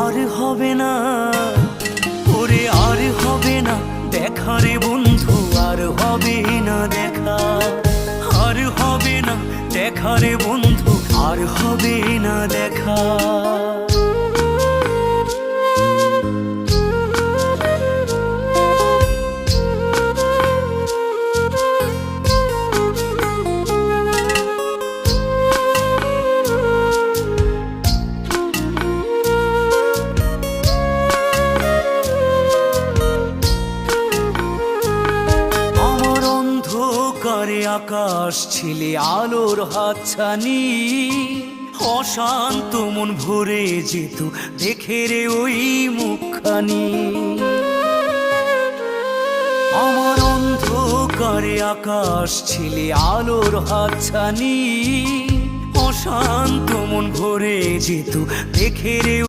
আর হবে না, ওরে আর হবে না দেখা রে বন্ধু, আর হবে না দেখা, আর হবে না দেখা রে বন্ধু, আর হবে না দেখা। অন্ধকারে আকাশ ছিলে আলোর হাতছানি, অশান্ত মন ভরে যেত দেখে রে ওই মুখখানি। আমার অন্ধকারে আকাশ ছিলে আলোর হাতছানি, অশান্ত মন ভরে যেত দেখে রে